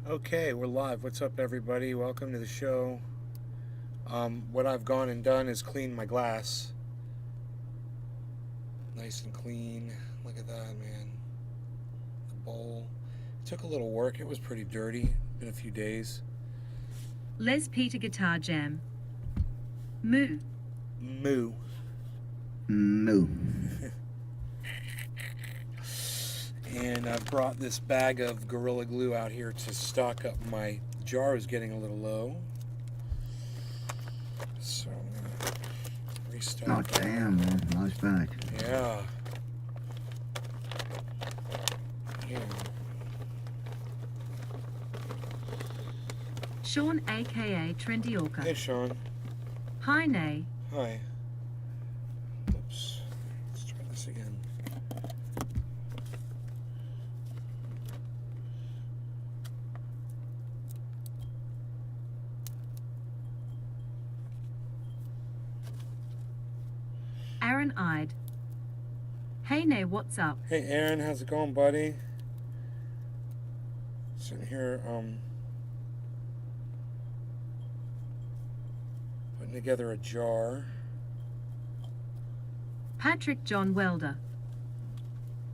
Okay, we're live. What's up, everybody? Welcome to the show. What I've gone and done is clean my glass. Nice and clean. Look at that, man. The bowl. It took a little work. It was pretty dirty. Been a few days. Les Peter Guitar Jam. Moo. Moo. Moo. And I've brought this bag of Gorilla Glue out here to stock up. My jar is getting a little low. So I'm going to restock. Oh, damn, man. Nice bag. Yeah. Yeah. Sean aka Trendy Orca. Hey, Sean. Hi Nay. Hi. Oops. Let's try this again. Aaron eyed. Hey Nay, what's up? Hey, Aaron, how's it going, buddy? Sitting here, putting together a jar. Patrick John Welder.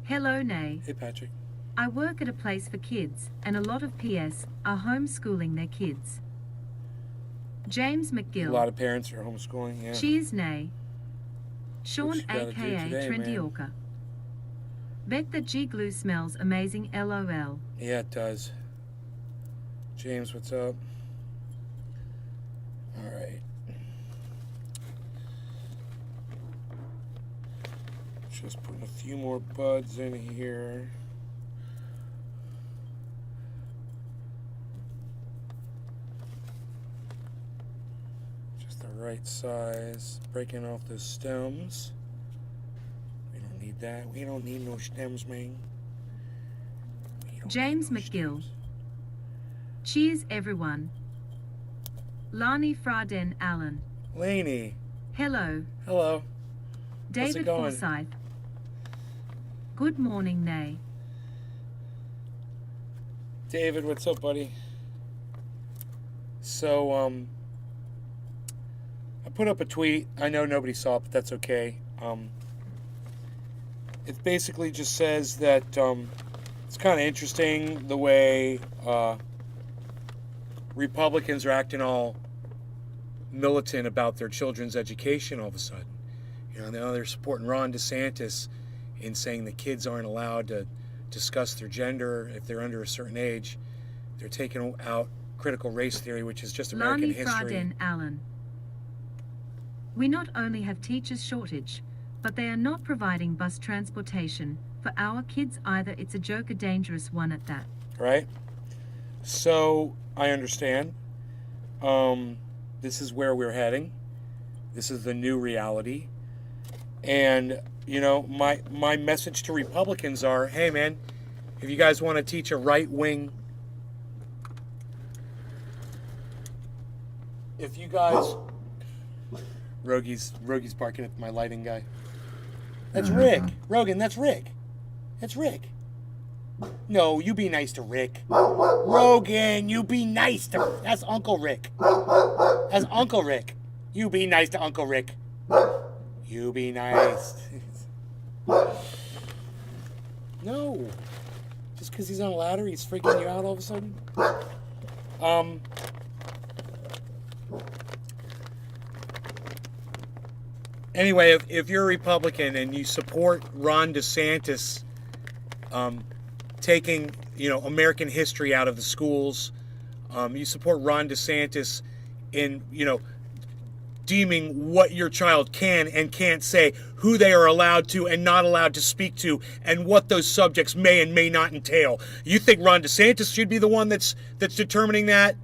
Hello Nay. Hey, Patrick. I work at a place for kids, and a lot of PS are homeschooling their kids. James A McGill. lot of parents are homeschooling, yeah. Cheers Nay. Sean you gotta do aka today, Trendy man? Orca. Bet that G glue smells amazing LOL. Yeah, it does. James, what's up? All right. Just putting a few more buds in here. Just the right size. Breaking off the stems. We don't need that. We don't need no stems, man. We don't James need no McGill. stems. Cheers everyone. Lani Fraden Allen. Laney, Hello. hello. David going? Forsyth. Good morning, Nay. David, what's up, buddy? So, I put up a tweet. I know nobody saw it, but that's okay. It basically just says that it's kind of interesting the way Republicans are acting all militant about their children's education all of a sudden. You know, now they're supporting Ron DeSantis in saying the kids aren't allowed to discuss their gender if they're under a certain age. They're taking out critical race theory, which is just American Lani history. Fraden Allen. We not only have teachers shortage, but they are not providing bus transportation for our kids either. It's a joke, a dangerous one at that. Right? So, I understand. This is where we're heading. This is the new reality. And, you know, my message to Republicans are, hey, man, if you guys want to teach a right-wing... If you guys... Rogy's barking at my lighting guy. That's Rick. Rogan, that's Rick. That's Rick. No, you be nice to Rick. Rogan, you be nice to... That's Uncle Rick. That's Uncle Rick. You be nice to Uncle Rick. You be nice. No. Just because he's on a ladder, he's freaking you out all of a sudden? Anyway, if you're a Republican and you support Ron DeSantis taking, you know, American history out of the schools, you support Ron DeSantis in, you know, deeming what your child can and can't say, who they are allowed to and not allowed to speak to, and what those subjects may and may not entail. You think Ron DeSantis should be the one that's determining that?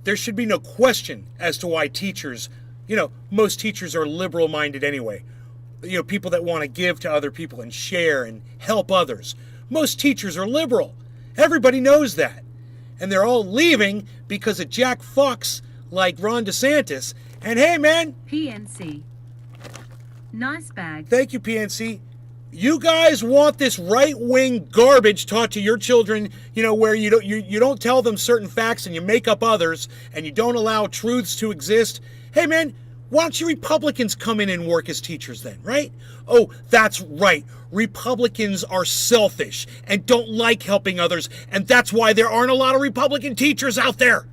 There should be no question as to why teachers, you know, most teachers are liberal-minded anyway. You know, people that want to give to other people and share and help others. Most teachers are liberal. Everybody knows that. And they're all leaving because of Jack Fox like Ron DeSantis. And hey, man. PNC. Nice bag. Thank you, PNC. You guys want this right-wing garbage taught to your children, where you don't tell them certain facts and you make up others and you don't allow truths to exist. Hey man, why don't you Republicans come in and work as teachers then, right? Oh, that's right. Republicans are selfish and don't like helping others, and that's why there aren't a lot of Republican teachers out there.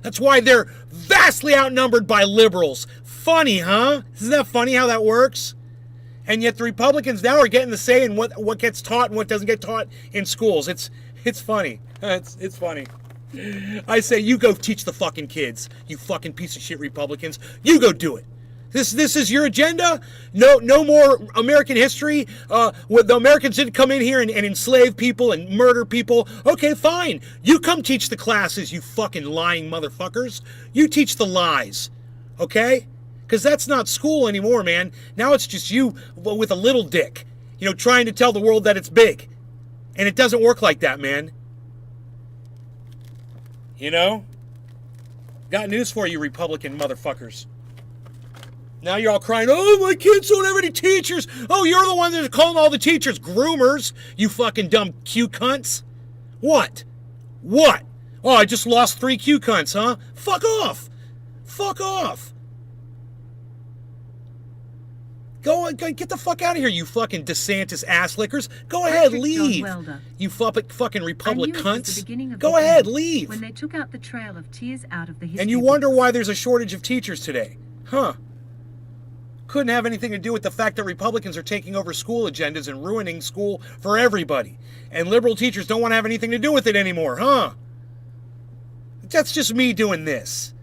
That's why they're vastly outnumbered by liberals. Funny, huh? Isn't that funny how that works? And yet the Republicans now are getting the say in what gets taught and what doesn't get taught in schools. It's funny. It's funny. I say you go teach the fucking kids, you fucking piece of shit Republicans. You go do it. This is your agenda? No more American history? The Americans didn't come in here and enslave people and murder people. Okay, fine. You come teach the classes, you fucking lying motherfuckers. You teach the lies. Okay? Because that's not school anymore, man. Now it's just you with a little dick, trying to tell the world that it's big. And it doesn't work like that, man. Got news for you, Republican motherfuckers. Now you're all crying, oh, my kids don't have any teachers. Oh, you're the one that's calling all the teachers groomers, you fucking dumb Q cunts. What? Oh, I just lost 3 Q cunts, huh? Fuck off. Go get the fuck out of here, you fucking DeSantis ass lickers. Go ahead, leave. You fucking Republic cunts. Go ahead, leave. When they took out the trail of tears out of the history and you wonder why there's a shortage of teachers today. Huh. Couldn't have anything to do with the fact that Republicans are taking over school agendas and ruining school for everybody. And liberal teachers don't want to have anything to do with it anymore, huh? That's just me doing this.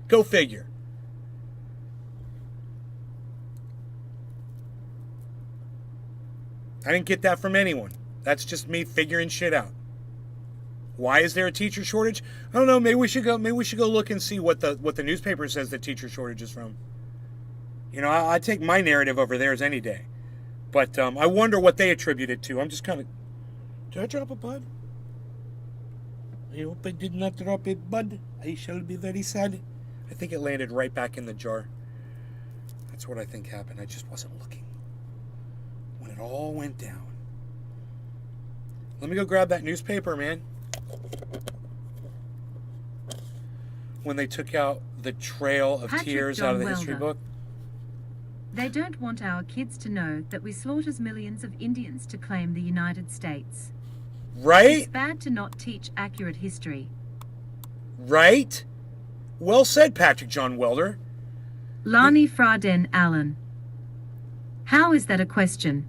Go figure. I didn't get that from anyone. That's just me figuring shit out. Why is there a teacher shortage? I don't know. Maybe we should go look and see what the newspaper says the teacher shortage is from. I take my narrative over theirs any day. But I wonder what they attribute it to. I'm just kind of... Did I drop a bud? I hope I did not drop a bud. I shall be very sad. I think it landed right back in the jar. That's what I think happened. I just wasn't looking when it all went down. Let me go grab that newspaper, man. When they took out the trail of tears out of the history book. They don't want our kids to know that we slaughtered millions of Indians to claim the United States. Right? It's bad to not teach accurate history. Right? Well said, Patrick John Welder. Lani Fraden Allen. How is that a question?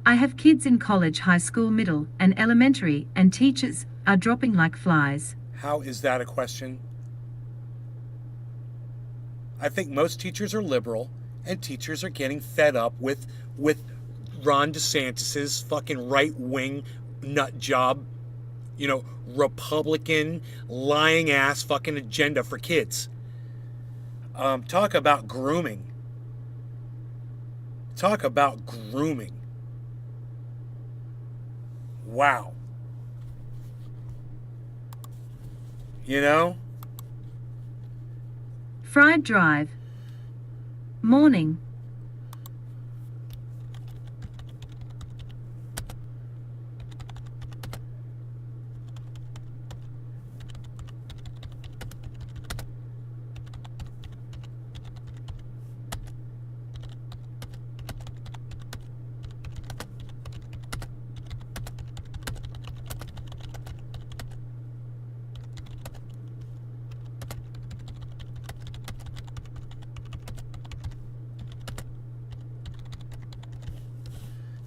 I have kids in college, high school, middle, and elementary, and teachers are dropping like flies. How is that a question? I think most teachers are liberal, and teachers are getting fed up with Ron DeSantis's fucking right-wing nut job, Republican lying ass fucking agenda for kids. Talk about grooming. Wow. Fried Drive. Morning.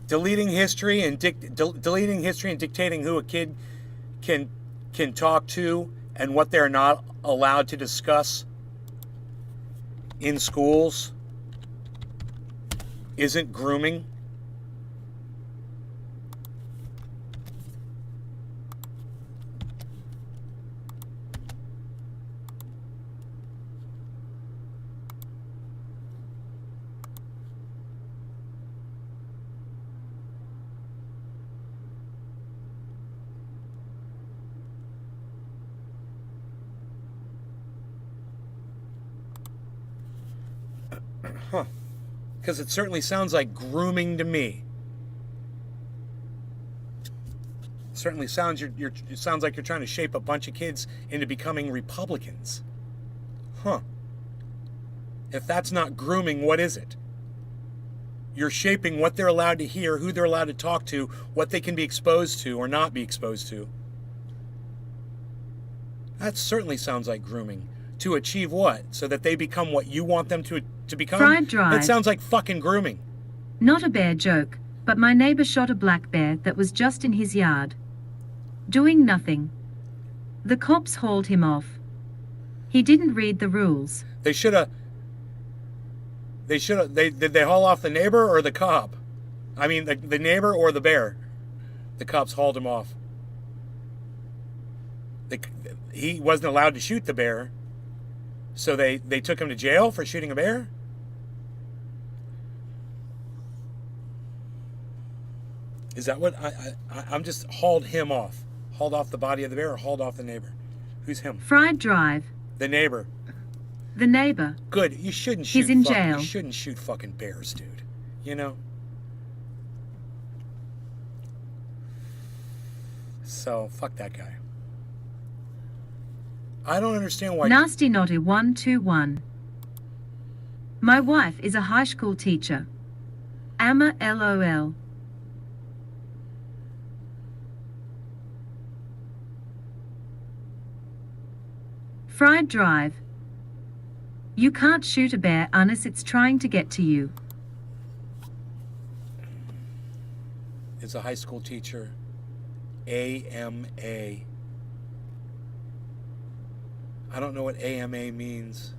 Deleting history and dictating who a kid can talk to and what they're not allowed to discuss in schools isn't grooming. Because it certainly sounds like grooming to me. Certainly sounds it sounds like you're trying to shape a bunch of kids into becoming Republicans. Huh. If that's not grooming, what is it? You're shaping what they're allowed to hear, who they're allowed to talk to, what they can be exposed to or not be exposed to. That certainly sounds like grooming. To achieve what? So that they become what you want them to become? Fried Drive. That sounds like fucking grooming. Not a bear joke, but my neighbor shot a black bear that was just in his yard, doing nothing. The cops hauled him off. He didn't read the rules. Did they haul off the neighbor or the cop? I mean, the neighbor or the bear? The cops hauled him off. He wasn't allowed to shoot the bear, so they took him to jail for shooting a bear? Is that what I'm just hauled him off? Hauled off the body of the bear or hauled off the neighbor? Who's him? Fried Drive. The neighbor. The neighbor. Good. You shouldn't shoot. He's in jail. You shouldn't shoot fucking bears, dude. You know. So fuck that guy. I don't understand why. Nasty Naughty 121. My wife is a high school teacher. Amma LOL. Fried Drive. You can't shoot a bear unless it's trying to get to you. Is a high school teacher. AMA. I don't know what AMA means.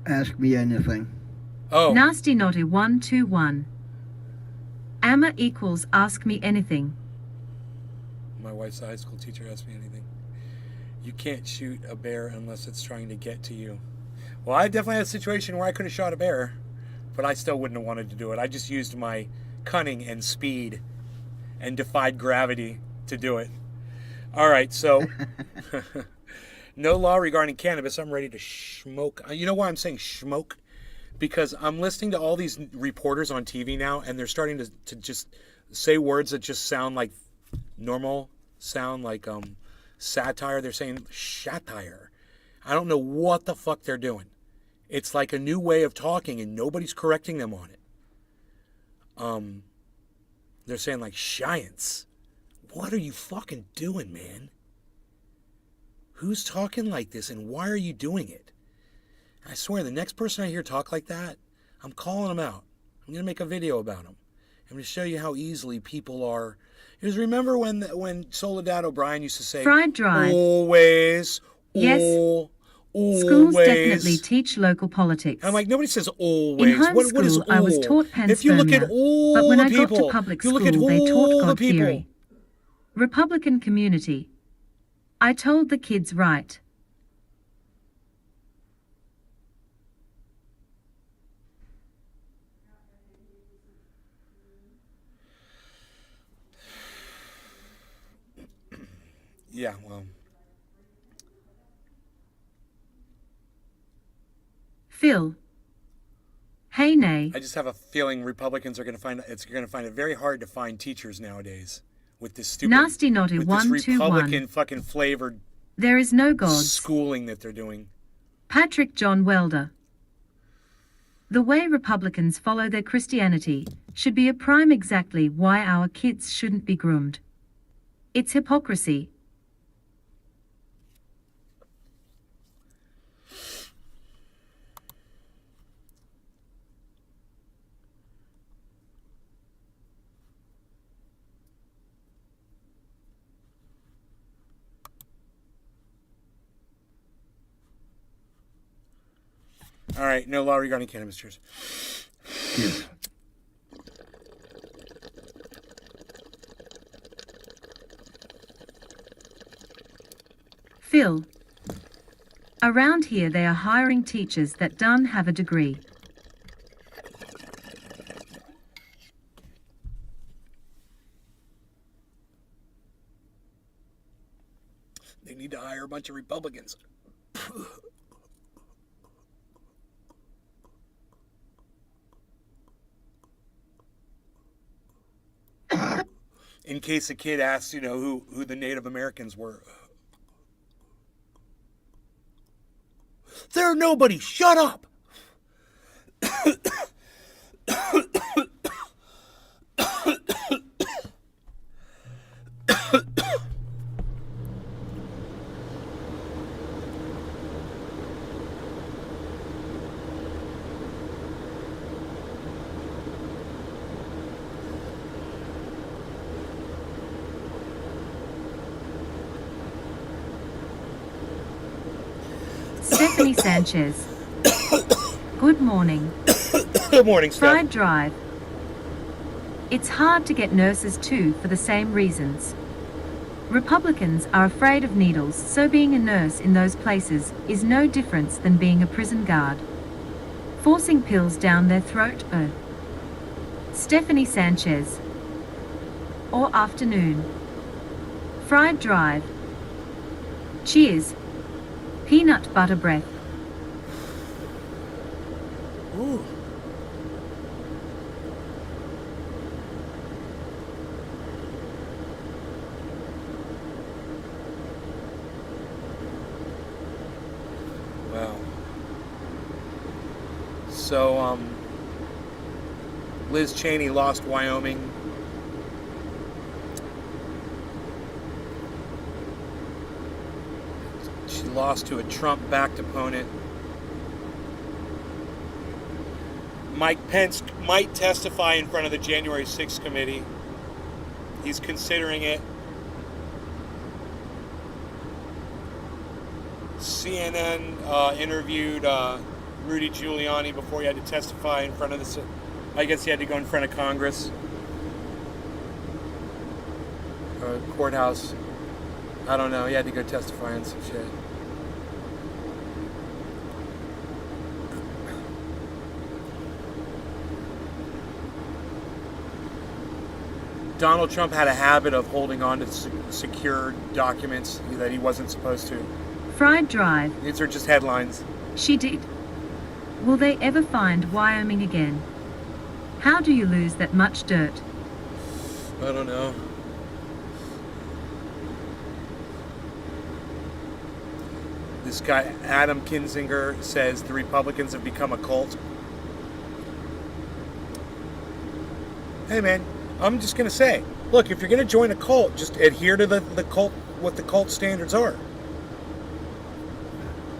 Ask me anything. Oh. Nasty Naughty 121. Amma equals ask me anything. My wife's a high school teacher. Ask me anything. You can't shoot a bear unless it's trying to get to you. Well, I definitely had a situation where I could have shot a bear, but I still wouldn't have wanted to do it. I just used my cunning and speed and defied gravity to do it. All right, so no law regarding cannabis. I'm ready to smoke. You know why I'm saying smoke? Because I'm listening to all these reporters on TV now, and they're starting to just say words that just sound like normal, sound like satire. They're saying satire. I don't know what the fuck they're doing. It's like a new way of talking, and nobody's correcting them on it. They're saying like science. What are you fucking doing, man? Who's talking like this, and why are you doing it? I swear, the next person I hear talk like that, I'm calling them out. I'm going to make a video about them. I'm going to show you how easily people are. Because remember when Soledad O'Brien used to say, Fried Drive. Always, Yes. always. Schools definitely teach local politics. I'm like, nobody says always. In homeschool, what is all? I was taught panspermia, if you look at all but when the I people, got to public you school, look at they taught all God the people. theory. Republican community. I told the kids right. Yeah, well. Phil. Hey, nay. I just have a feeling Republicans are going to find it very hard to find teachers nowadays with this stupid Nasty Naughty with this 121. Republican fucking flavored There is no gods. schooling that they're doing. Patrick John Welder. The way Republicans follow their Christianity should be a prime exactly why our kids shouldn't be groomed. It's hypocrisy. All right, no law regarding cannabis. Cheers. Yes. Phil. Around here they are hiring teachers that don't have a degree. They need to hire a bunch of Republicans. in case a kid asks, who the Native Americans were. They're nobody. Shut up. Stephanie Sanchez. Good morning. Good morning, Steph. Fried Drive. It's hard to get nurses too for the same reasons. Republicans are afraid of needles, so being a nurse in those places is no difference than being a prison guard. Forcing pills down their throat. Stephanie Sanchez. Or afternoon. Fried Drive. Cheers. Peanut butter breath. Ooh. Wow. So, Liz Cheney lost Wyoming. She lost to a Trump-backed opponent. Mike Pence might testify in front of the January 6th committee. He's considering it. CNN interviewed Rudy Giuliani before he had to testify in front of the... I guess he had to go in front of Congress. Courthouse. I don't know. He had to go testify on some shit. Donald Trump had a habit of holding on to secure documents that he wasn't supposed to. Fried Drive. These are just headlines. She did. Will they ever find Wyoming again? How do you lose that much dirt? I don't know. This guy, Adam Kinzinger, says the Republicans have become a cult. Hey man, I'm just going to say, look, if you're going to join a cult, just adhere to the cult, what the cult standards are.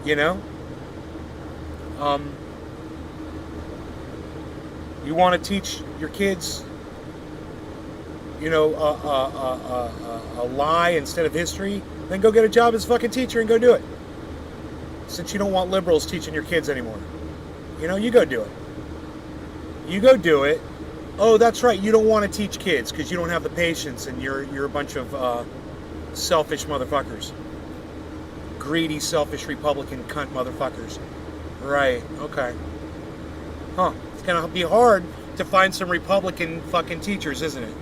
You know? You want to teach your kids, a lie instead of history, then go get a job as a fucking teacher and go do it. Since you don't want liberals teaching your kids anymore. You go do it. You go do it. Oh, that's right, you don't want to teach kids because you don't have the patience and you're a bunch of selfish motherfuckers. Greedy, selfish Republican cunt motherfuckers. Right, okay. Huh, it's gonna be hard to find some Republican fucking teachers, isn't it?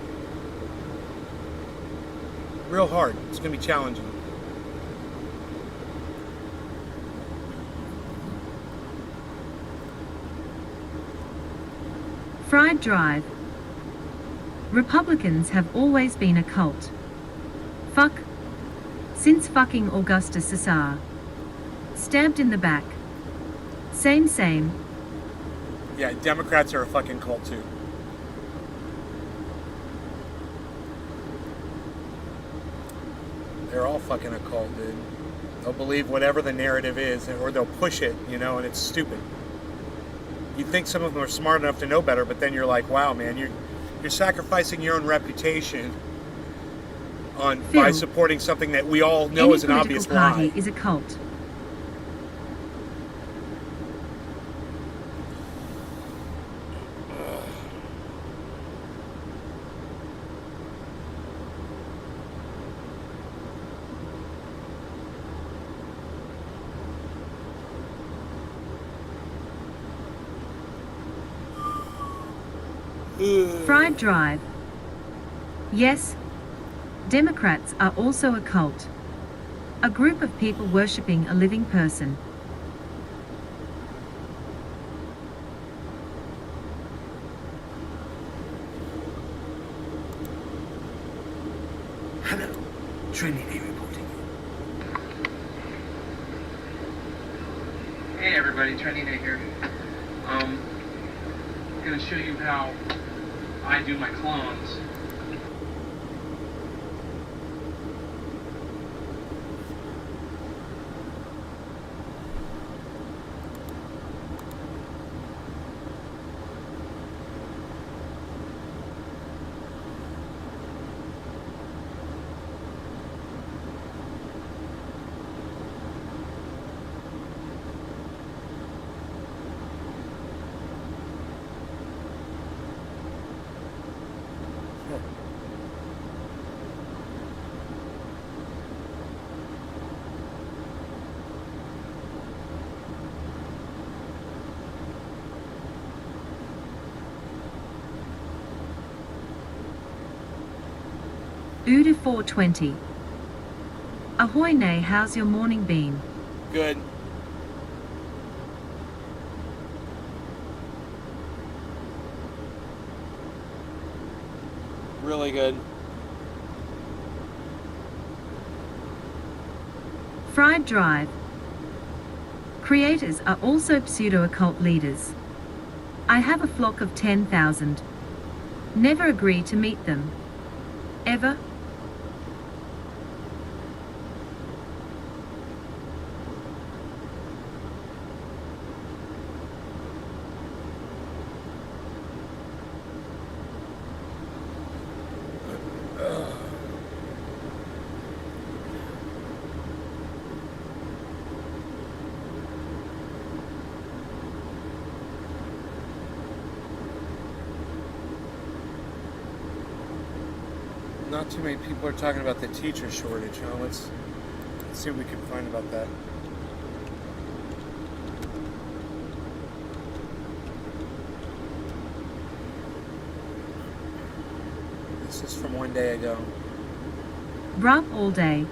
Real hard. It's gonna be challenging. Fried Drive. Republicans have always been a cult. Fuck. Since fucking Augusta Caesar. Stabbed in the back. Same. Yeah, Democrats are a fucking cult too. They're all fucking a cult, dude. They'll believe whatever the narrative is, or they'll push it, and it's stupid. You think some of them are smart enough to know better, but then you're like, wow, man, you're sacrificing your own reputation by supporting something that we all know is an obvious lie. Any political party is a cult. Fried Drive. Yes, Democrats are also a cult. A group of people worshipping a living person. Trinity reporting. Hey everybody, Trinity here. I'm gonna show you how I do my clones. Uda 420. Ahoy nay, how's your morning been? Good. Really good. Fried Drive. Creators are also pseudo-occult leaders. I have a flock of 10,000. Never agree to meet them. Ever? Not too many people are talking about the teacher shortage, huh? Let's see what we can find about that. This is from one day ago. Bruh all day.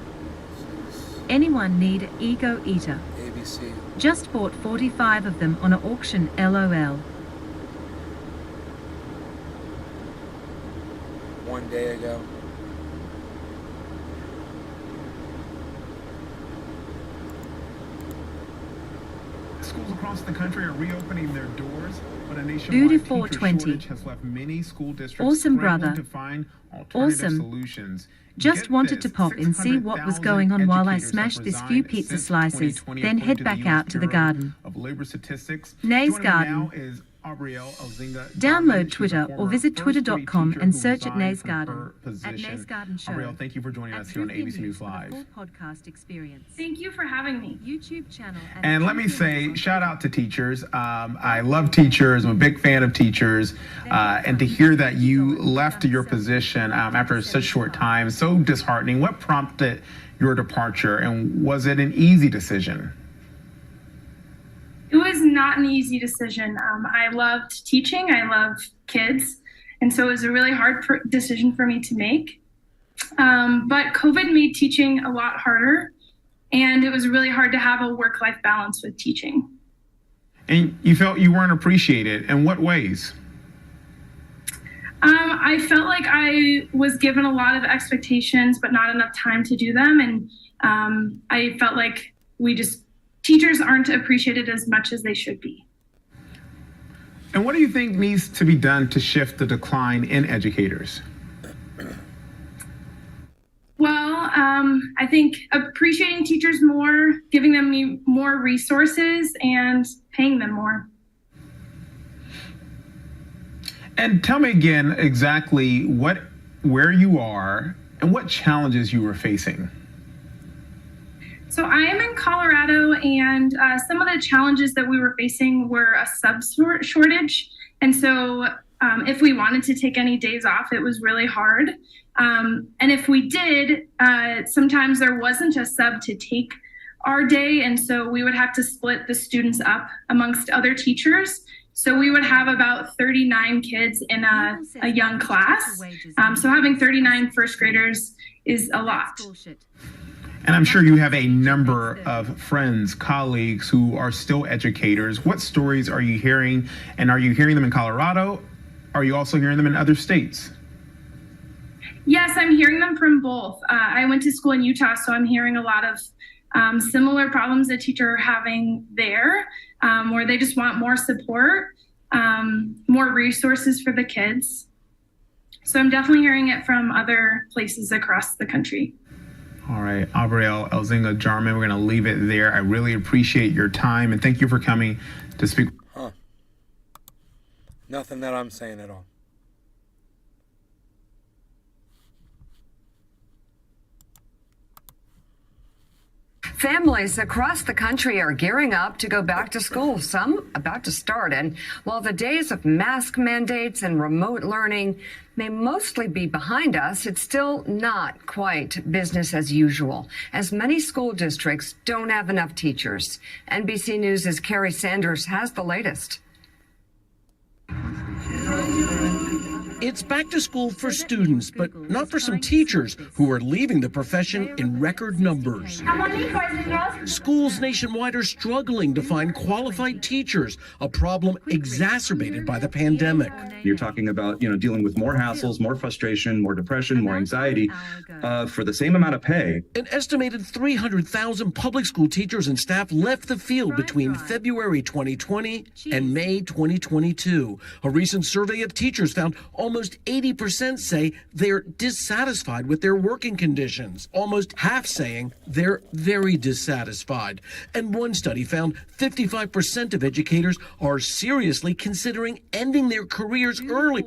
Anyone need a ego eater? ABC. Just bought 45 of them on an auction, LOL. One day ago. Schools across the country are reopening their doors, but a Uda nationwide teacher 420. shortage has left many school districts Awesome, scrambling brother. to find alternative Awesome. solutions. Just Get wanted this, to pop and see what was going on while I smashed this few pizza slices, 2020, then head according back to the out US to the Bureau garden. Of Labor Statistics. Nays Joining me Garden. now is Abrielle Elzinga Download Garland. She's a Twitter or former visit first-grade twitter.com teacher and who search at resigned Nays from Garden. her At position. Nays Garden Show. Abrielle, thank you for joining At us here on Truthy ABC News for the Live. full podcast experience. Thank you for having me. YouTube channel And let me Truthy say, News on shout out to teachers. I love teachers. I'm a big fan of teachers. And to hear that you left your position after such short time, so disheartening. What prompted your departure, and was it an easy decision? It was not an easy decision. I loved teaching. I love kids. And so it was a really hard decision for me to make. But COVID made teaching a lot harder. And it was really hard to have a work-life balance with teaching. And you felt you weren't appreciated. In what ways? I felt like I was given a lot of expectations, but not enough time to do them. And I felt like teachers aren't appreciated as much as they should be. And what do you think needs to be done to shift the decline in educators? Well, I think appreciating teachers more, giving them more resources, and paying them more. And tell me again exactly where you are and what challenges you were facing. So I am in Colorado, and some of the challenges that we were facing were a sub shortage. And so if we wanted to take any days off, it was really hard. And if we did, sometimes there wasn't a sub to take our day. And so we would have to split the students up amongst other teachers. So we would have about 39 kids in a young class. So having 39 first graders is a lot. And I'm sure you have a number of friends, colleagues who are still educators. What stories are you hearing? And are you hearing them in Colorado? Are you also hearing them in other states? Yes, I'm hearing them from both. I went to school in Utah, so I'm hearing a lot of similar problems that teachers are having there, where they just want more support, more resources for the kids. So I'm definitely hearing it from other places across the country. All right, Abrielle Elzinga-Jarman, we're going to leave it there. I really appreciate your time, and thank you for coming to speak. Nothing that I'm saying at all. Families across the country are gearing up to go back to school, some about to start. And while the days of mask mandates and remote learning may mostly be behind us, it's still not quite business as usual, as many school districts don't have enough teachers. NBC News' Carrie Sanders has the latest. It's back to school for students, but not for some teachers who are leaving the profession in record numbers. Schools nationwide are struggling to find qualified teachers, a problem exacerbated by the pandemic. You're talking about, dealing with more hassles, more frustration, more depression, more anxiety for the same amount of pay. An estimated 300,000 public school teachers and staff left the field between February 2020 and May 2022. A recent survey of teachers found almost 80% say they're dissatisfied with their working conditions, almost half saying they're very dissatisfied. And one study found 55% of educators are seriously considering ending their careers early.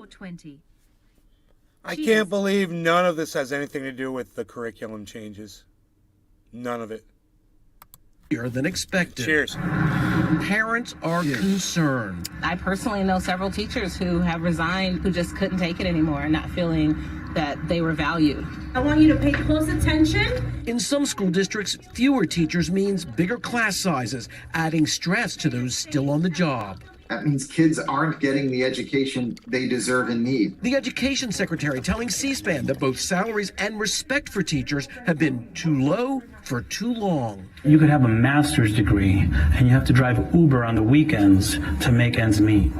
I can't believe none of this has anything to do with the curriculum changes. None of it. Than expected. Cheers. Parents are concerned. I personally know several teachers who have resigned, who just couldn't take it anymore, not feeling that they were valued. I want you to pay close attention. In some school districts, fewer teachers means bigger class sizes, adding stress to those still on the job. That means kids aren't getting the education they deserve and need. The education secretary telling C-SPAN that both salaries and respect for teachers have been too low for too long. You could have a master's degree and you have to drive Uber on the weekends to make ends meet.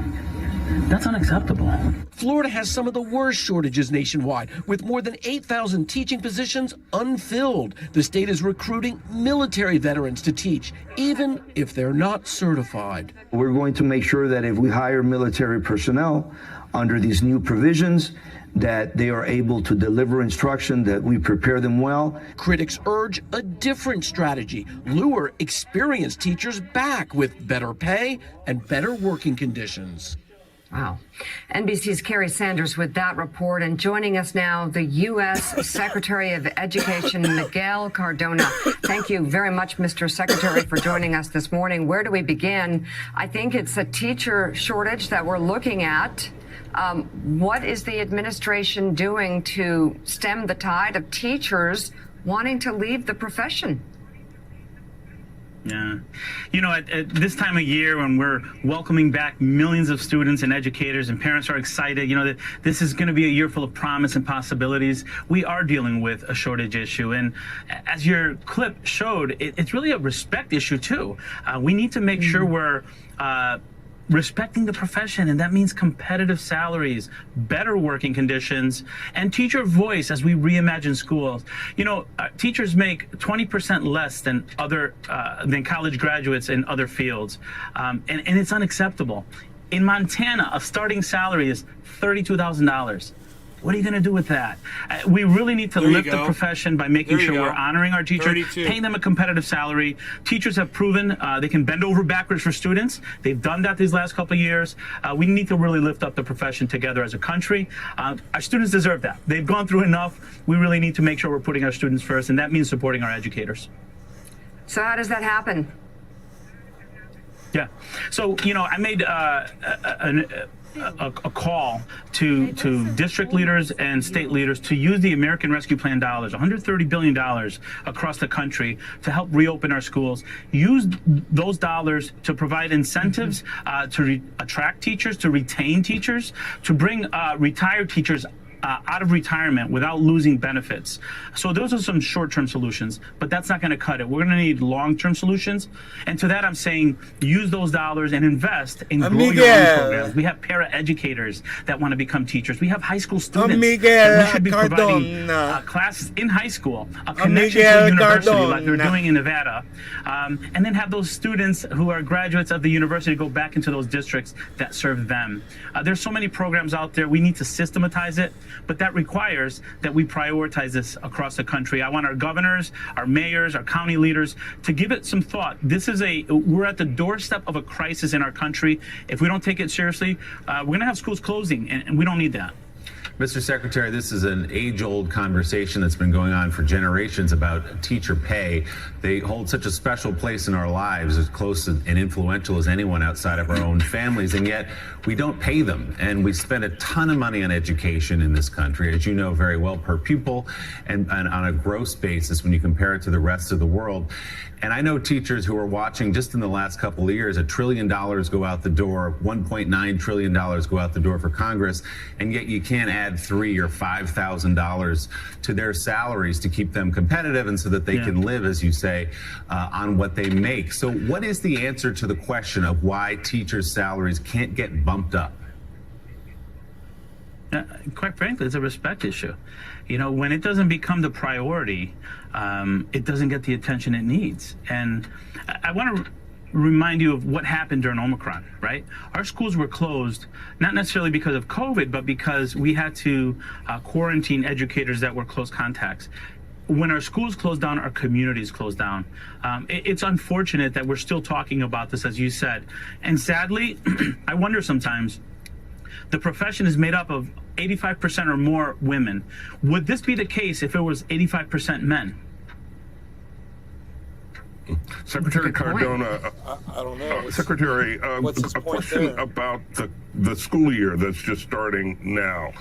That's unacceptable. Florida has some of the worst shortages nationwide, with more than 8,000 teaching positions unfilled. The state is recruiting military veterans to teach, even if they're not certified. We're going to make sure that if we hire military personnel under these new provisions, that they are able to deliver instruction, that we prepare them well. Critics urge a different strategy, lure experienced teachers back with better pay and better working conditions. Wow. NBC's Carrie Sanders with that report. And joining us now, the U.S. Secretary of Education, Miguel Cardona. Thank you very much, Mr. Secretary, for joining us this morning. Where do we begin? I think it's a teacher shortage that we're looking at. What is the administration doing to stem the tide of teachers wanting to leave the profession? Yeah. At this time of year when we're welcoming back millions of students and educators and parents are excited, that this is going to be a year full of promise and possibilities, we are dealing with a shortage issue. And as your clip showed, it's really a respect issue, too. We need to make sure we're respecting the profession, and that means competitive salaries, better working conditions, and teacher voice as we reimagine schools. Teachers make 20% less than than college graduates in other fields, and it's unacceptable. In Montana, a starting salary is $32,000. What are you going to do with that? We really need to lift the profession by making sure we're honoring our teachers, paying them a competitive salary. Teachers have proven they can bend over backwards for students. They've done that these last couple of years. We need to really lift up the profession together as a country. Our students deserve that. They've gone through enough. We really need to make sure we're putting our students first, and that means supporting our educators. So how does that happen? Yeah. So, I made a call to district leaders and state leaders to use the American Rescue Plan dollars, $130 billion across the country, to help reopen our schools. Use those dollars to provide incentives to attract teachers, to retain teachers, to bring retired teachers out of retirement without losing benefits. So those are some short-term solutions, but that's not going to cut it. We're going to need long-term solutions. And to that, I'm saying use those dollars and invest in growing your own programs. We have para-educators that want to become teachers. We have high school students that we should be providing classes in high school, a connection to a university like they're doing in Nevada, and then have those students who are graduates of the university go back into those districts that serve them. There's so many programs out there. We need to systematize it, but that requires that we prioritize this across the country. I want our governors, our mayors, our county leaders to give it some thought. We're at the doorstep of a crisis in our country. If we don't take it seriously, we're going to have schools closing, and we don't need that. Mr. Secretary, this is an age-old conversation that's been going on for generations about teacher pay. They hold such a special place in our lives, as close and influential as anyone outside of our own families, and yet we don't pay them. And we spend a ton of money on education in this country, as you know very well, per pupil and on a gross basis when you compare it to the rest of the world. And I know teachers who are watching just in the last couple of years, $1 trillion go out the door, $1.9 trillion go out the door for Congress, and yet you can't add $3,000 or $5,000 to their salaries to keep them competitive and so that they can live, as you say, on what they make. So what is the answer to the question of why teachers' salaries can't get bumped up? Quite frankly, it's a respect issue. You know, when it doesn't become the priority, it doesn't get the attention it needs. And I want to remind you of what happened during Omicron, right? Our schools were closed, not necessarily because of COVID, but because we had to quarantine educators that were close contacts. When our schools closed down, our communities closed down. It's unfortunate that we're still talking about this, as you said. And sadly, I wonder sometimes, the profession is made up of 85% or more women. Would this be the case if it was 85% men? Secretary Cardona, I don't know. Secretary, a question about the school year that's just starting now.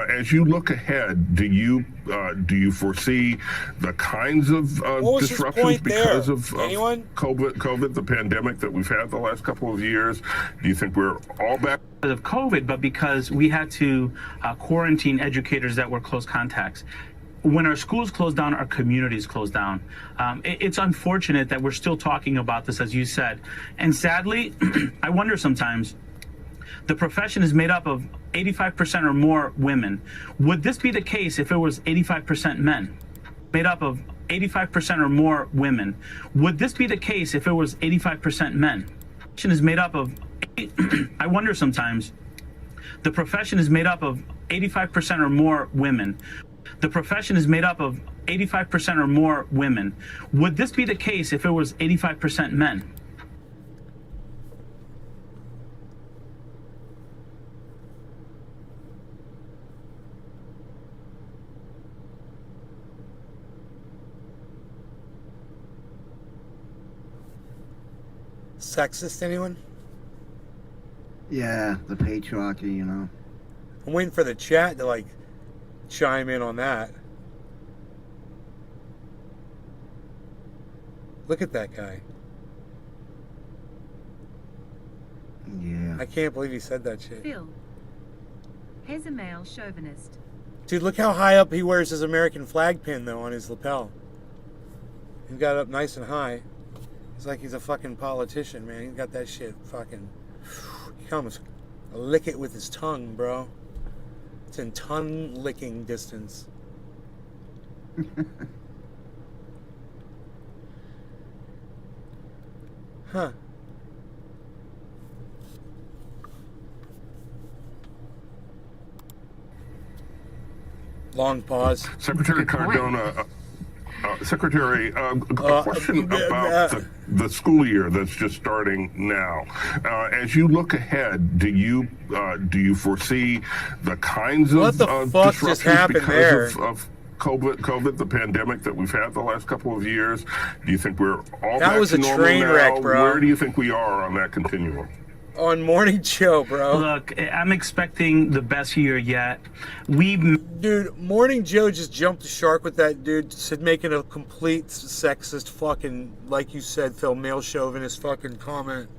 As you look ahead, do you foresee the kinds of disruptions because of COVID, the pandemic that we've had the last couple of years? Do you think we're all back? Because of COVID, but because we had to quarantine educators that were close contacts. When our schools closed down, our communities closed down. It's unfortunate that we're still talking about this, as you said. And sadly, I wonder sometimes, the profession is made up of 85% or more women. Would this be the case if it was 85% men? Made up of 85% or more women. Would this be the case if it was 85% men? The profession is made up of, I wonder sometimes, the profession is made up of 85% or more women. The profession is made up of 85% or more women. Would this be the case if it was 85% men? Sexist, anyone? Yeah, the patriarchy, you know. I'm waiting for the chat to, like, chime in on that. Look at that guy. Yeah. I can't believe he said that shit. Phil. Here's a male chauvinist. Dude, look how high up he wears his American flag pin, though, on his lapel. He's got it up nice and high. It's like he's a fucking politician, man. He's got that shit fucking... He can almost lick it with his tongue, bro. It's in tongue licking distance. Huh. Long pause. Secretary Cardona, Secretary, a question about the school year that's just starting now. As you look ahead, do you foresee the kinds of disruptions because of COVID, the pandemic that we've had the last couple of years? Do you think we're all back to normal train now? wreck, bro. Where do you think we are on that continuum? On Morning Joe, bro. Look, I'm expecting the best year yet. Dude, Morning Joe just jumped the shark with that dude, said making a complete sexist fucking, like you said, Phil, male chauvinist fucking comment.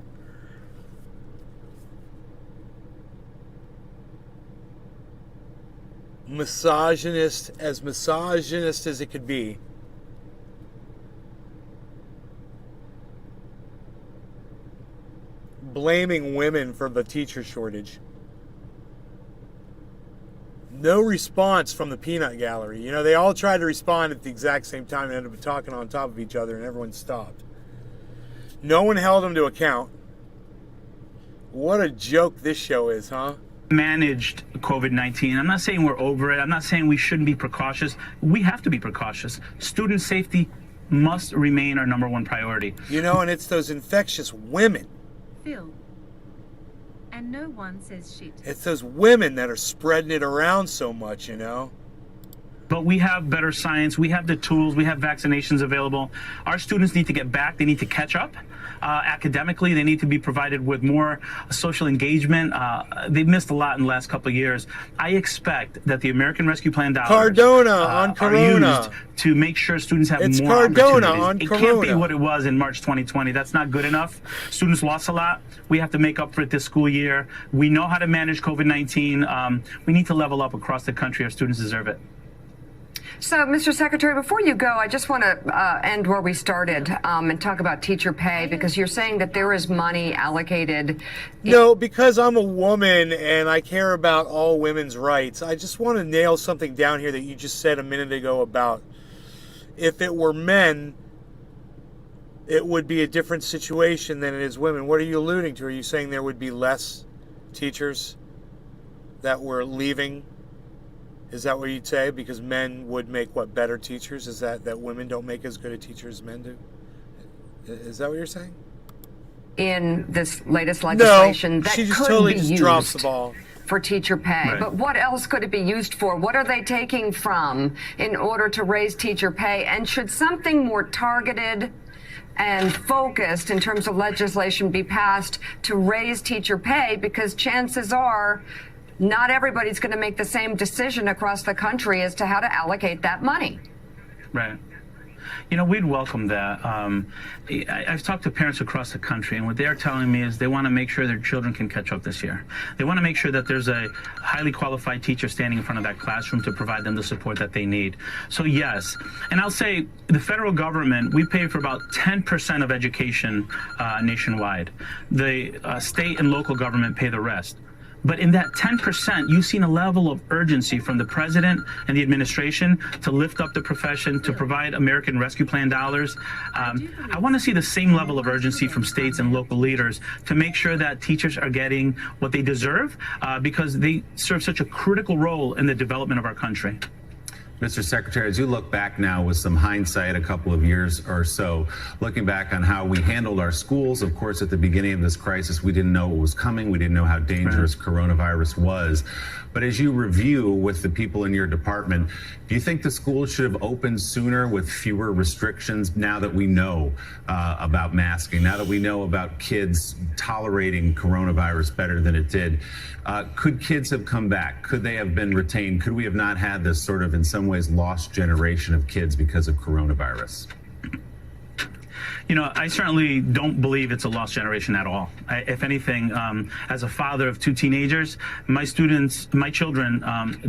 misogynist as it could be. Blaming women for the teacher shortage. No response from the peanut gallery. You know, they all tried to respond at the exact same time and ended up talking on top of each other, and everyone stopped. No one held them to account. What a joke this show is, huh? Managed COVID-19. I'm not saying we're over it. I'm not saying we shouldn't be precautious. We have to be precautious. Student safety must remain our number one priority. You know, and it's those infectious women. Phil. And no one says shit. It's those women that are spreading it around so much, you know? But we have better science. We have the tools. We have vaccinations available. Our students need to get back. They need to catch up. Academically, they need to be provided with more social engagement. They've missed a lot in the last couple of years. I expect that the American Rescue Plan dollars Cardona on Corona are used to make sure students have it's more Cardona opportunities. on It Corona. can't be what it was in March 2020. That's not good enough. Students lost a lot. We have to make up for it this school year. We know how to manage COVID-19. We need to level up across the country. Our students deserve it. So, Mr. Secretary, before you go, I just want to end where we started and talk about teacher pay, because you're saying that there is money allocated. No, because I'm a woman and I care about all women's rights, I just want to nail something down here that you just said a minute ago about if it were men, it would be a different situation than it is women. What are you alluding to? Are you saying there would be less teachers that were leaving? Is that what you'd say? Because men would make, what, better teachers? Is that women don't make as good a teacher as men do? Is that what you're saying? In this latest legislation, no, that she just could totally be just used drops the ball. For teacher pay. Right. But what else could it be used for? What are they taking from in order to raise teacher pay? And should something more targeted and focused in terms of legislation be passed to raise teacher pay? Because chances are not everybody's going to make the same decision across the country as to how to allocate that money. Right. You know, we'd welcome that. I've talked to parents across the country, and what they're telling me is they want to make sure their children can catch up this year. They want to make sure that there's a highly qualified teacher standing in front of that classroom to provide them the support that they need. So yes, and I'll say the federal government, we pay for about 10% of education nationwide. The state and local government pay the rest. But in that 10%, you've seen a level of urgency from the president and the administration to lift up the profession, to provide American Rescue Plan dollars. I want to see the same level of urgency from states and local leaders to make sure that teachers are getting what they deserve because they serve such a critical role in the development of our country. Mr. Secretary, as you look back now with some hindsight, a couple of years or so, looking back on how we handled our schools, of course, at the beginning of this crisis, we didn't know what was coming. We didn't know how dangerous coronavirus was. But as you review with the people in your department, do you think the schools should have opened sooner with fewer restrictions now that we know about masking, now that we know about kids tolerating coronavirus better than it did? Could kids have come back? Could they have been retained? Could we have not had this sort of, in some ways, lost generation of kids because of coronavirus? You know, I certainly don't believe it's a lost generation at all. If anything, as a father of 2 teenagers, my children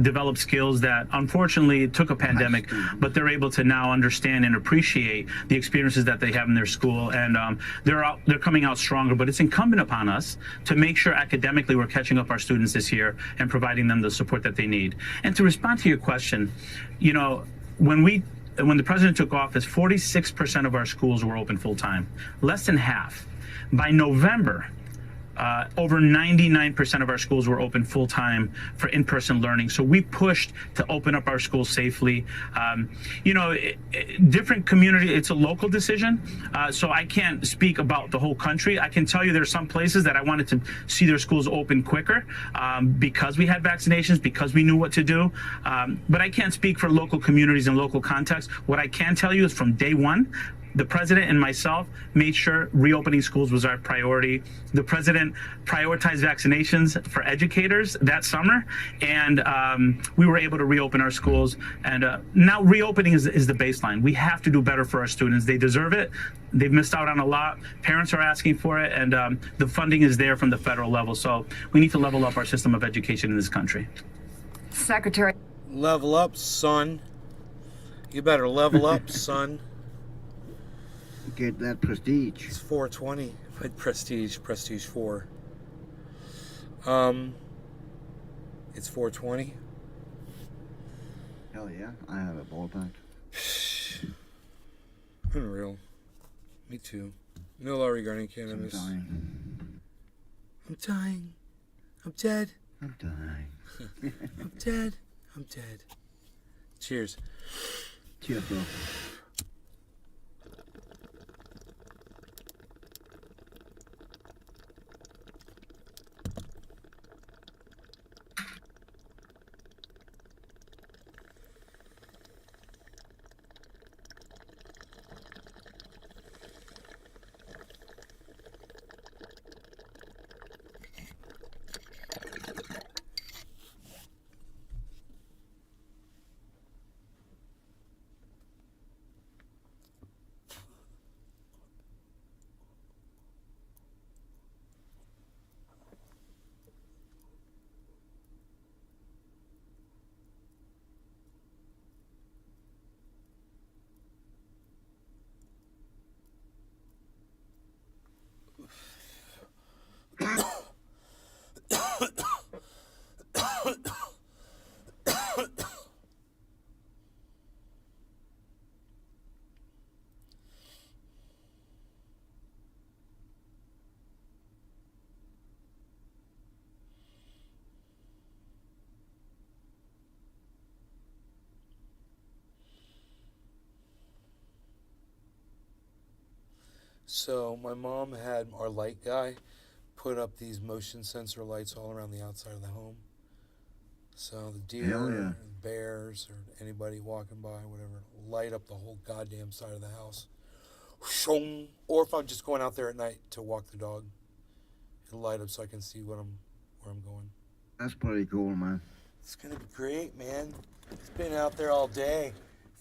developed skills that unfortunately took a pandemic, but they're able to now understand and appreciate the experiences that they have in their school, and they're coming out stronger. But it's incumbent upon us to make sure academically we're catching up our students this year and providing them the support that they need. And to respond to your question, you know, when the president took office, 46% of our schools were open full time, less than half. By November, over 99% of our schools were open full time for in-person learning. So we pushed to open up our schools safely. You know, different community, it's a local decision. So I can't speak about the whole country. I can tell you there's some places that I wanted to see their schools open quicker because we had vaccinations, because we knew what to do. But I can't speak for local communities and local contexts. What I can tell you is from day one, the president and myself made sure reopening schools was our priority. The president prioritized vaccinations for educators that summer, and we were able to reopen our schools. And now reopening is the baseline. We have to do better for our students. They deserve it. They've missed out on a lot. Parents are asking for it, and the funding is there from the federal level. So we need to level up our system of education in this country. Secretary. Level up, son. You better level up, son. Get that prestige. It's 420. Prestige 4. It's 420. Hell yeah, I have a ballpark. Unreal. Me too. No law regarding cannabis. I'm dying. I'm dead. I'm dying. I'm dead. I'm dead. Cheers. Cheers, bro. So my mom had our light guy put up these motion sensor lights all around the outside of the home. So the deer, Hell yeah. bears, or anybody walking by, whatever, light up the whole goddamn side of the house. Shong. Or if I'm just going out there at night to walk the dog, it'll light up so I can see where I'm going. That's pretty cool, man. It's gonna be great, man. It's been out there all day.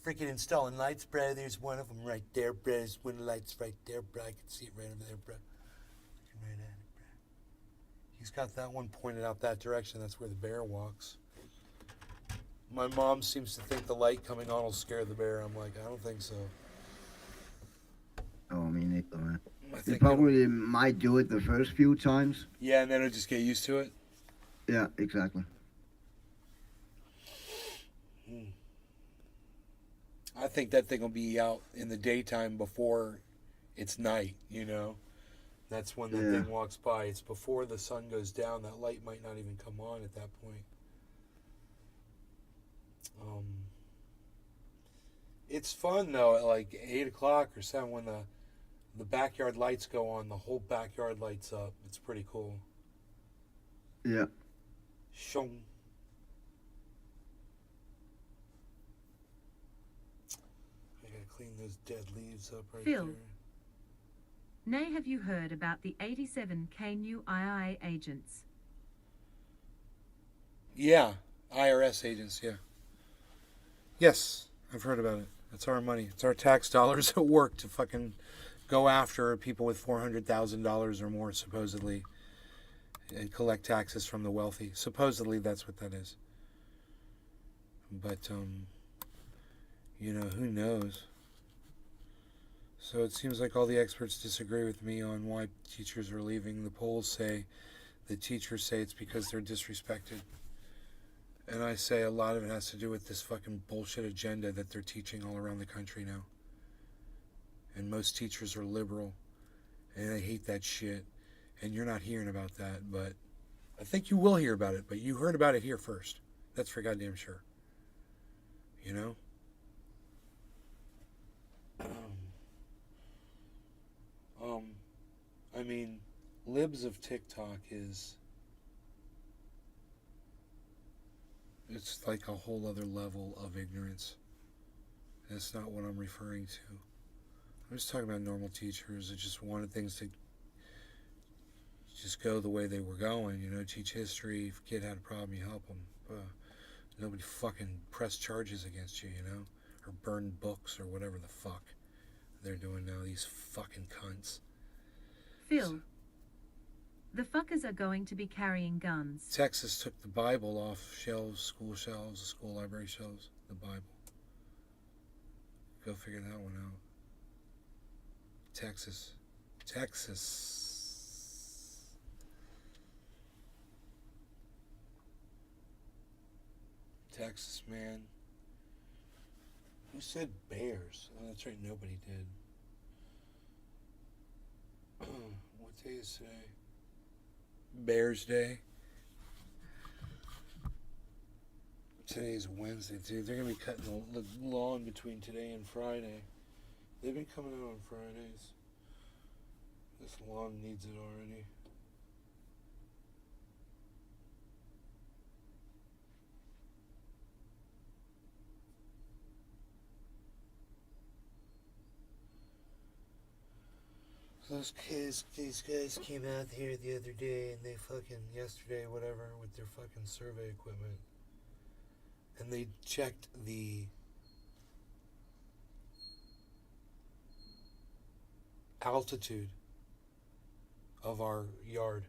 Freaking installing lights, bro. There's one of them right there, bro. There's one of the lights right there, bro. I can see it right over there, bro. Looking right at it, bro. He's got that one pointed out that direction. That's where the bear walks. My mom seems to think the light coming on will scare the bear. I'm like, I don't think so. Oh, me neither, man. I They think probably might do it the first few times. Yeah, and then it'll just get used to it. Yeah, exactly. I think that thing will be out in the daytime before it's night, you know? That's when the thing walks by. It's before the sun goes down. That light might not even come on at that point. It's fun, though, at like 8 o'clock or 7 when the backyard lights go on. The whole backyard lights up. It's pretty cool. Yeah. Shong. I gotta clean those dead leaves up right Phil. there. Nay, have you heard about the 87K new IRA agents? Yeah, IRS agents, yeah. Yes, I've heard about it. It's our money. It's our tax dollars at work to fucking go after people with $400,000 or more, supposedly, and collect taxes from the wealthy. Supposedly, that's what that is. But, you know, who knows? So it seems like all the experts disagree with me on why teachers are leaving. The polls say, the teachers say it's because they're disrespected. And I say a lot of it has to do with this fucking bullshit agenda that they're teaching all around the country now. And most teachers are liberal, and they hate that shit. And you're not hearing about that, but I think you will hear about it, but you heard about it here first. That's for goddamn sure. You know? I mean, libs of TikTok is... It's like a whole other level of ignorance. That's not what I'm referring to. I'm just talking about normal teachers that just wanted things to just go the way they were going. You know, teach history. If a kid had a problem, you help them. Nobody fucking press charges against you, you know? Or burn books or whatever the fuck they're doing now. These fucking cunts. Phil. The fuckers are going to be carrying guns. Texas took the Bible off shelves, school library shelves, the Bible. Go figure that one out. Texas. Texas, man. Who said bears? Oh, that's right, nobody did. What day is today? Bears Day. Today's Wednesday, dude. They're gonna be cutting the lawn between today and Friday. They've been coming out on Fridays. This lawn needs it already. These guys came out here the other day, and they yesterday, whatever, with their fucking survey equipment. And they checked the altitude of our yard.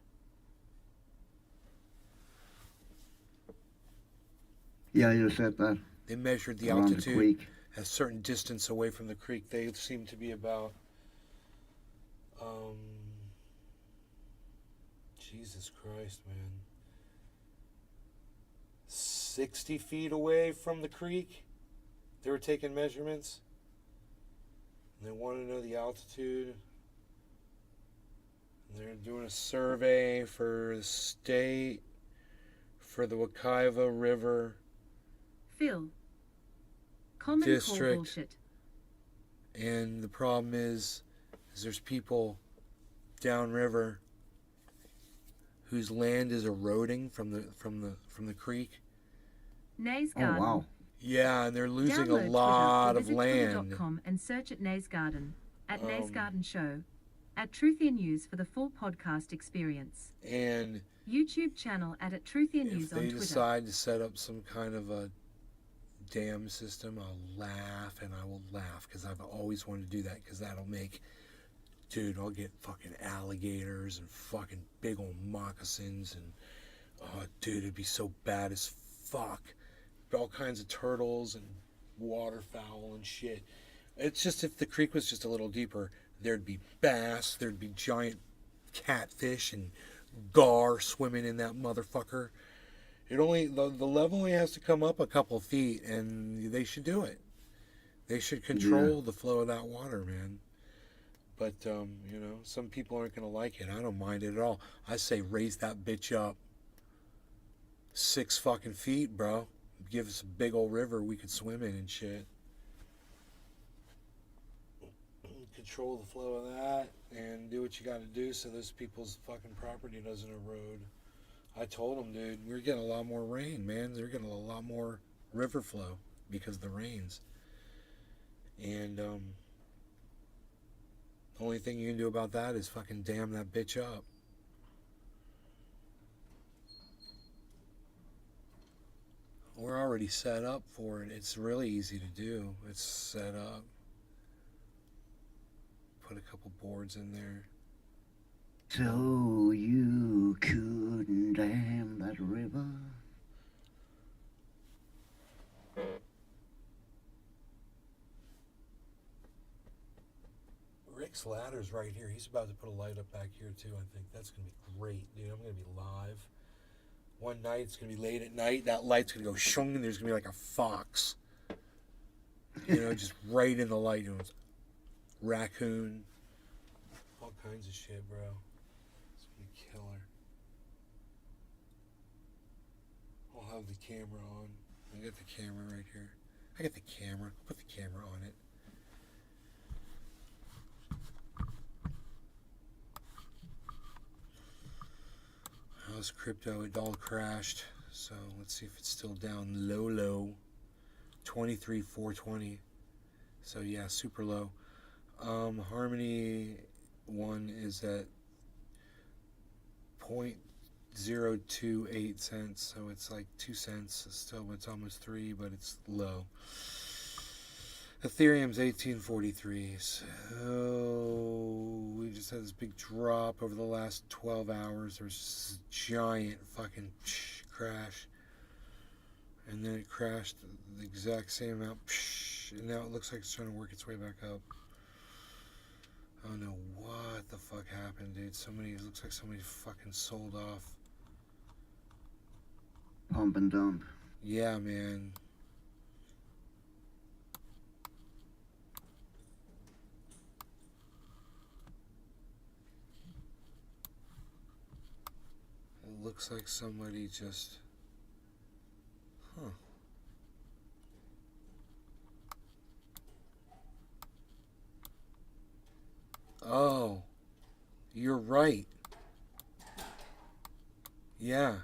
Yeah, you said that. They measured the Around the altitude creek. a certain distance away from the creek. They seem to be about Jesus Christ, man. 60 feet away from the creek. They were taking measurements. And they want to know the altitude. And they're doing a survey for the state, for the Wekiva River Phil. Common core District. bullshit. And the problem is there's people downriver whose land is eroding from the creek. Nays Oh, Garden. wow. Yeah, and they're losing Download a lot Twitter of or visit land. Twitter.com and search at Nays Garden, at Nays Um, Garden Show, at Truthier News for the full podcast experience. And YouTube channel at Truthier if News on they Twitter. decide to set up some kind of a dam system, I'll laugh, and I will laugh because I've always wanted to do that because that'll make, dude, I'll get fucking alligators and fucking big old moccasins and, oh, dude, it'd be so bad as fuck. All kinds of turtles and waterfowl and shit. It's just if the creek was just a little deeper, there'd be bass, there'd be giant catfish and gar swimming in that motherfucker. The level only has to come up a couple feet, and they should do it. They should control the flow of that water, man. But some people aren't gonna like it. I don't mind it at all. I say raise that bitch up 6 fucking feet, bro. Give us a big old river we could swim in and shit. Control the flow of that and do what you got to do so those people's fucking property doesn't erode. I told them, dude, we're getting a lot more rain, man. They're getting a lot more river flow because of the rains. And the only thing you can do about that is fucking dam that bitch up. We're already set up for it. It's really easy to do. It's set up. Put a couple boards in there. So you couldn't dam that river? Rick's ladder's right here. He's about to put a light up back here too, I think. That's going to be great, dude. I'm going to be live. One night, it's going to be late at night. That light's going to go shung, and there's going to be like a fox. Just right in the light. Raccoon. All kinds of shit, bro. It's going to be killer. I'll have the camera on. I got the camera right here. I got the camera. I'll put the camera on it. How's crypto? It all crashed. So let's see if it's still down low. 23,420. So yeah, super low. Harmony one is at 0.028 cents. So it's like 2 cents. It's almost 3, but it's low. Ethereum's 1843. So we just had this big drop over the last 12 hours. There was this giant fucking crash. And then it crashed the exact same amount. And now it looks like it's trying to work its way back up. I don't know what the fuck happened, dude. It looks like somebody fucking sold off. Pump and dump. Yeah, man. It looks like somebody just... Huh. Oh, you're right. Yeah.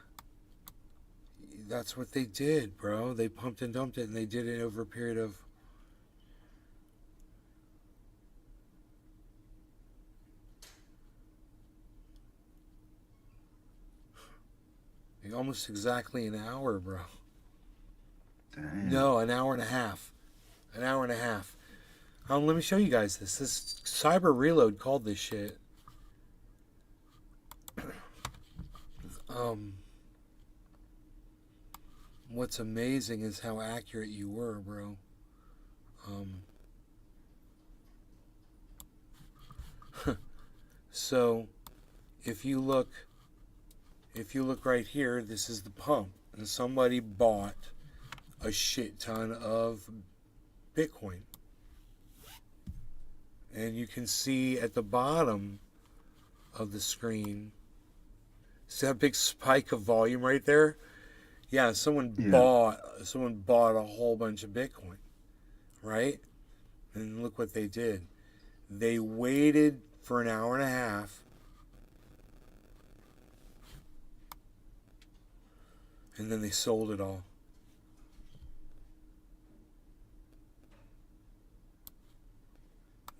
That's what they did, bro. They pumped and dumped it, and they did it over a period of... almost exactly an hour, bro. Damn. No, an hour and a half. An hour and a half. Let me show you guys this. This Cyber Reload called this shit. What's amazing is how accurate you were, bro. So, if you look right here, this is the pump, and somebody bought a shit ton of Bitcoin. And you can see at the bottom of the screen, see that big spike of volume right there? Yeah, someone bought a whole bunch of Bitcoin, right? And look what they did. They waited for an hour and a half, and then they sold it all.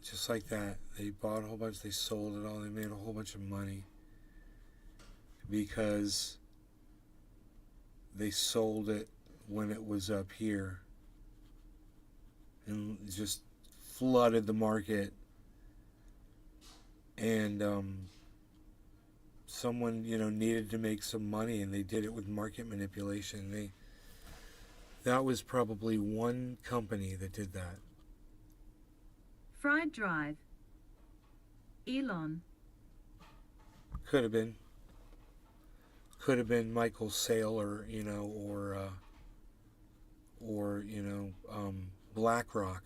Just like that. They bought a whole bunch, they sold it all, they made a whole bunch of money because they sold it when it was up here and just flooded the market. And someone, needed to make some money, and they did it with market manipulation. That was probably one company that did that. Fried Drive. Elon. Could have been Michael Saylor, or BlackRock.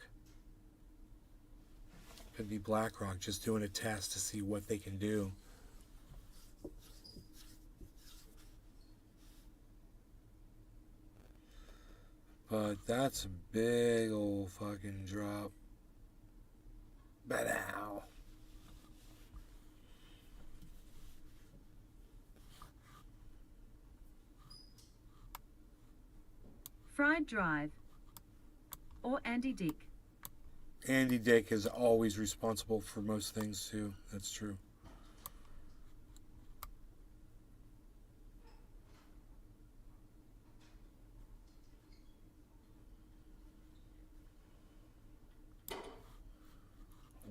Could be BlackRock just doing a test to see what they can do. But that's a big old fucking drop. But ow. Fried Drive. Or Andy Dick. Andy Dick is always responsible for most things too. That's true.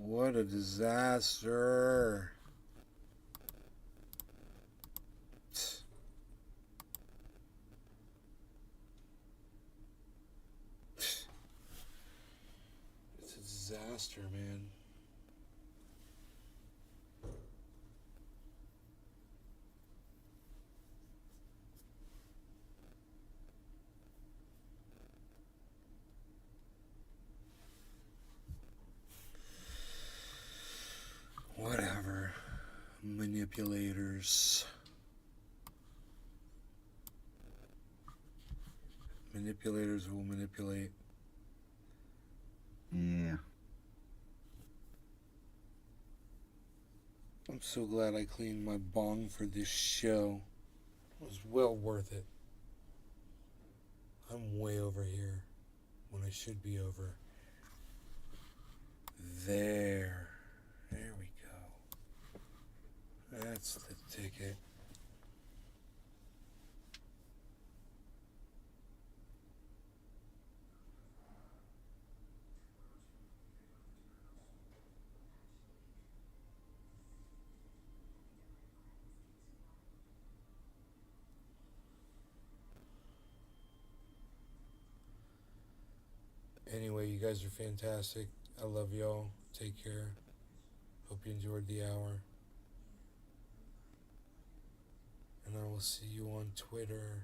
What a disaster. It's a disaster, man. Whatever. Manipulators. Manipulators will manipulate. Yeah. I'm so glad I cleaned my bong for this show. It was well worth it. I'm way over here when I should be over there. There we go. That's the ticket. guys are fantastic. I love y'all. Take care. Hope you enjoyed the hour. And I will see you on Twitter.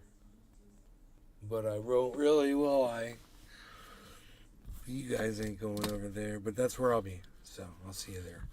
But I wrote really will I. You guys ain't going over there, but that's where I'll be. So I'll see you there.